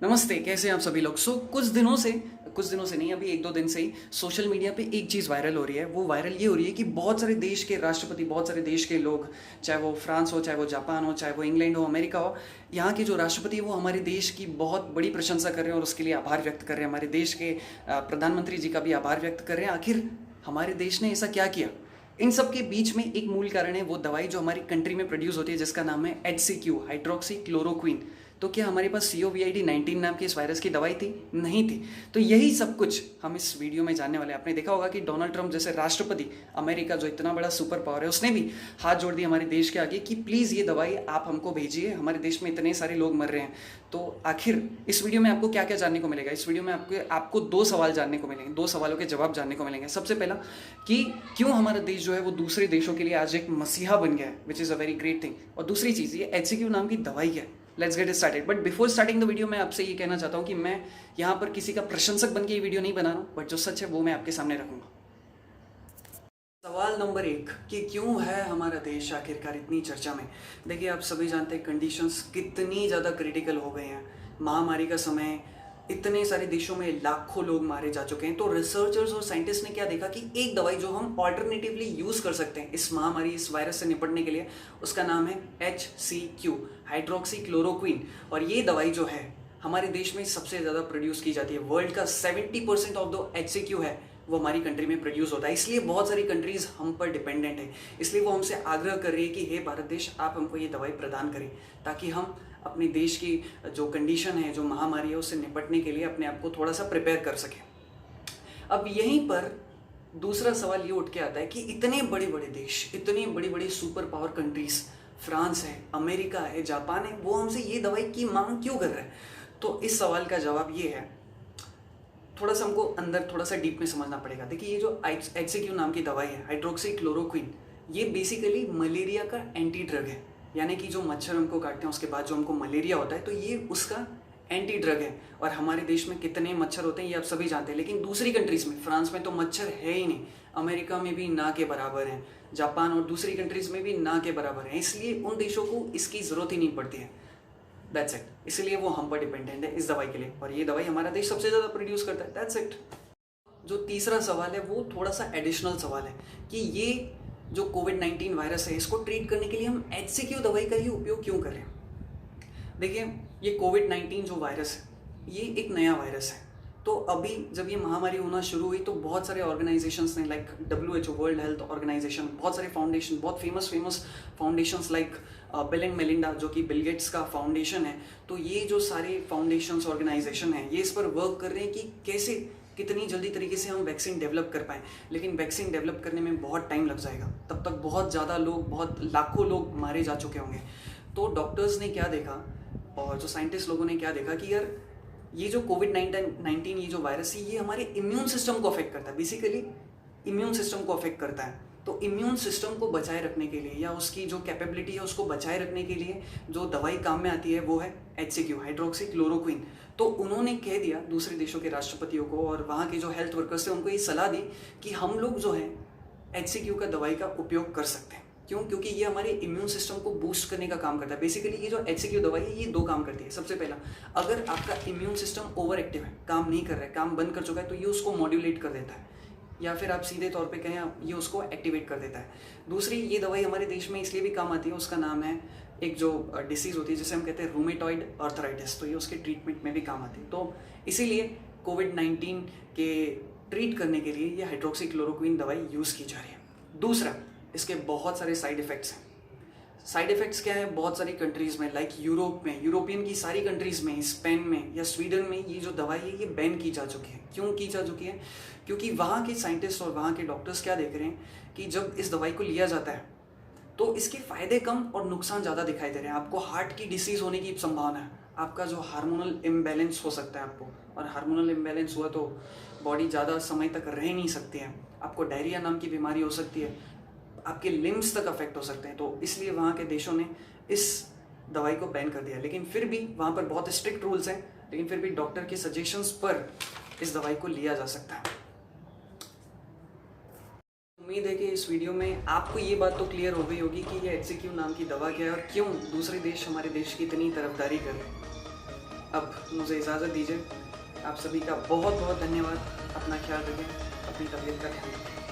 नमस्ते, कैसे हैं आप सभी लोग। कुछ दिनों से नहीं, अभी 1-2 दिन से ही सोशल मीडिया पे एक चीज़ वायरल हो रही है। वो वायरल ये हो रही है कि बहुत सारे देश के राष्ट्रपति, बहुत सारे देश के लोग, चाहे वो फ्रांस हो, चाहे वो जापान हो, चाहे वो इंग्लैंड हो, अमेरिका हो, यहाँ के जो राष्ट्रपति है वो हमारे देश की बहुत बड़ी प्रशंसा कर रहे हैं और उसके लिए आभार व्यक्त कर रहे हैं। हमारे देश के प्रधानमंत्री जी का भी आभार व्यक्त कर रहे हैं। आखिर हमारे देश ने ऐसा क्या किया? इन सब के बीच में एक मूल कारण है वो दवाई जो हमारी कंट्री में प्रोड्यूस होती है, जिसका नाम है HCQ, हाइड्रोक्सी क्लोरोक्विन। तो क्या हमारे पास COVID-19 नाम की इस वायरस की दवाई थी? नहीं थी। तो यही सब कुछ हम इस वीडियो में जानने वाले हैं। आपने देखा होगा कि डोनाल्ड ट्रंप जैसे राष्ट्रपति, अमेरिका जो इतना बड़ा सुपर पावर है, उसने भी हाथ जोड़ दिया हमारे देश के आगे कि प्लीज़ ये दवाई आप हमको भेजिए, हमारे देश में इतने सारे लोग मर रहे हैं। तो आखिर इस वीडियो में आपको क्या क्या जानने को मिलेगा? इस वीडियो में आपको 2 सवाल जानने को मिलेंगे, 2 सवालों के जवाब जानने को मिलेंगे। सबसे पहला कि क्यों हमारा देश जो है वो दूसरे देशों के लिए आज एक मसीहा बन गया है, which is a very great thing. और दूसरी चीज़, ये HCQ नाम की दवाई है। Let's get started. But before starting the video मैं आपसे ये कहना चाहता हूँ कि मैं यहाँ पर किसी का प्रशंसक बन के ये वीडियो नहीं बना रहा हूँ, बट जो सच है वो मैं आपके सामने रखूंगा। सवाल नंबर 1 कि क्यों है हमारा देश आखिरकार इतनी चर्चा में। देखिए, आप सभी जानते हैं कंडीशंस कितनी ज़्यादा क्रिटिकल हो गए हैं। महामारी का समय, इतने सारे देशों में लाखों लोग मारे जा चुके हैं। तो रिसर्चर्स और साइंटिस्ट ने क्या देखा कि एक दवाई जो हम ऑल्टरनेटिवली यूज़ कर सकते हैं इस महामारी, इस वायरस से निपटने के लिए, उसका नाम है HCQ, हाइड्रोक्सी क्लोरोक्विन। और ये दवाई जो है हमारे देश में सबसे ज़्यादा प्रोड्यूस की जाती है। वर्ल्ड का 70% ऑफ द HCQ है वो हमारी कंट्री में प्रोड्यूस होता है। इसलिए बहुत सारी कंट्रीज हम पर डिपेंडेंट है। इसलिए वो हमसे आग्रह कर रही है कि हे भारत देश, आप हमको ये दवाई प्रदान करें ताकि हम अपने देश की जो कंडीशन है, जो महामारी है, उससे निपटने के लिए अपने आप को थोड़ा सा प्रिपेयर कर सकें। अब यहीं पर दूसरा सवाल ये उठ के आता है कि इतने बड़े बड़े देश, इतनी बड़ी बड़ी सुपर पावर कंट्रीज, फ्रांस है, अमेरिका है, जापान है, वो हमसे ये दवाई की मांग क्यों कर रहे हैं? तो इस सवाल का जवाब ये है, थोड़ा सा हमको अंदर थोड़ा सा डीप में समझना पड़ेगा। देखिए, ये जो HCQ नाम की दवाई है, हाइड्रोक्सी क्लोरोक्विन, ये बेसिकली मलेरिया का एंटी ड्रग है। यानी कि जो मच्छर हमको काटते हैं उसके बाद जो हमको मलेरिया होता है, तो ये उसका एंटी ड्रग है। और हमारे देश में कितने मच्छर होते हैं ये आप सभी जानते हैं, लेकिन दूसरी कंट्रीज में, फ्रांस में तो मच्छर है ही नहीं, अमेरिका में भी ना के बराबर हैं, जापान और दूसरी कंट्रीज में भी ना के बराबर हैं। इसलिए उन देशों को इसकी ज़रूरत ही नहीं पड़ती है। That's it. इसलिए वो हम पर डिपेंडेंट है इस दवाई के लिए, और ये दवाई हमारा देश सबसे ज़्यादा प्रोड्यूस करता है। That's it. जो तीसरा सवाल है वो थोड़ा सा एडिशनल सवाल है कि ये जो COVID-19 वायरस है, इसको ट्रीट करने के लिए हम HCQ दवाई का ही उपयोग क्यों करें? देखिए, ये COVID-19 जो वायरस है, ये एक नया वायरस है। तो अभी जब ये महामारी होना शुरू हुई तो बहुत सारे ऑर्गेनाइजेशंस ने, like WHO, world health organisation, बहुत सारे फाउंडेशन, बहुत famous foundations like Bill and Melinda, जो कि बिल गेट्स का फाउंडेशन है, तो ये जो सारे फाउंडेशंस, ऑर्गेनाइजेशन हैं, ये इस पर वर्क कर रहे हैं कि कैसे कितनी जल्दी तरीके से हम वैक्सीन डेवलप कर पाएँ। लेकिन वैक्सीन डेवलप करने में बहुत टाइम लग जाएगा, तब तक बहुत ज़्यादा लोग, बहुत लाखों लोग मारे जा चुके होंगे। तो डॉक्टर्स ने क्या देखा और जो साइंटिस्ट लोगों ने क्या देखा कि यार, ये जो COVID-19, ये जो वायरस है, ये हमारे इम्यून सिस्टम को अफेक्ट करता है। बेसिकली इम्यून सिस्टम को अफेक्ट करता है। तो इम्यून सिस्टम को बचाए रखने के लिए, या उसकी जो कैपेबिलिटी है उसको बचाए रखने के लिए जो दवाई काम में आती है वो है HCQ, हाइड्रोक्सी क्लोरोक्विन। तो उन्होंने कह दिया दूसरे देशों के राष्ट्रपतियों को और वहाँ के जो हेल्थ वर्कर्स थे उनको ये सलाह दी कि हम लोग जो है HCQ का दवाई का उपयोग कर सकते हैं। क्यों? क्योंकि ये हमारे इम्यून सिस्टम को बूस्ट करने का काम करता है। बेसिकली ये जो HCQ दवाई है, ये 2 काम करती है। सबसे पहला, अगर आपका इम्यून सिस्टम ओवर एक्टिव है, काम नहीं कर रहा है, काम बंद कर चुका है, तो ये उसको मॉड्यूलेट कर देता है, या फिर आप सीधे तौर पे कहें, ये उसको एक्टिवेट कर देता है। दूसरी, ये दवाई हमारे देश में इसलिए भी काम आती है, उसका नाम है, एक जो डिसीज़ होती है जिसे हम कहते हैं रूमेटॉइड आर्थराइटिस, तो ये उसके ट्रीटमेंट में भी काम आती है। तो इसीलिए COVID-19 के ट्रीट करने के लिए ये हाइड्रोक्सी क्लोरोक्विन दवाई यूज़ की जा रही है। दूसरा, इसके बहुत सारे साइड इफ़ेक्ट्स हैं। साइड इफ़ेक्ट्स क्या है? बहुत सारी कंट्रीज़ में, लाइक यूरोप में, यूरोपियन की सारी कंट्रीज़ में, स्पेन में या स्वीडन में, ये जो दवाई है ये बैन की जा चुकी है। क्यों की जा चुकी है? क्योंकि वहाँ के साइंटिस्ट और वहाँ के डॉक्टर्स क्या देख रहे हैं कि जब इस दवाई को लिया जाता है तो इसके फ़ायदे कम और नुकसान ज़्यादा दिखाई दे रहे हैं। आपको हार्ट की डिसीज़ होने की संभावना है, आपका जो हार्मोनल इम्बैलेंस हो सकता है आपको, और हार्मोनल इम्बैलेंस हुआ तो बॉडी ज़्यादा समय तक रह नहीं सकती है, आपको डायरिया नाम की बीमारी हो सकती है, आपके लिम्स तक अफेक्ट हो सकते हैं। तो इसलिए वहाँ के देशों ने इस दवाई को बैन कर दिया। लेकिन फिर भी वहाँ पर बहुत स्ट्रिक्ट रूल्स हैं, लेकिन फिर भी डॉक्टर के सजेशंस पर इस दवाई को लिया जा सकता है। उम्मीद है कि इस वीडियो में आपको ये बात तो क्लियर हो गई होगी कि ये HCQ नाम की दवा क्या है और क्यों दूसरे देश हमारे देश की इतनी तरफदारी कर रहे हैं। अब मुझे इजाज़त दीजिए। आप सभी का बहुत बहुत धन्यवाद। अपना ख्याल रखें, अपनी तबीयत का ध्यान रखें।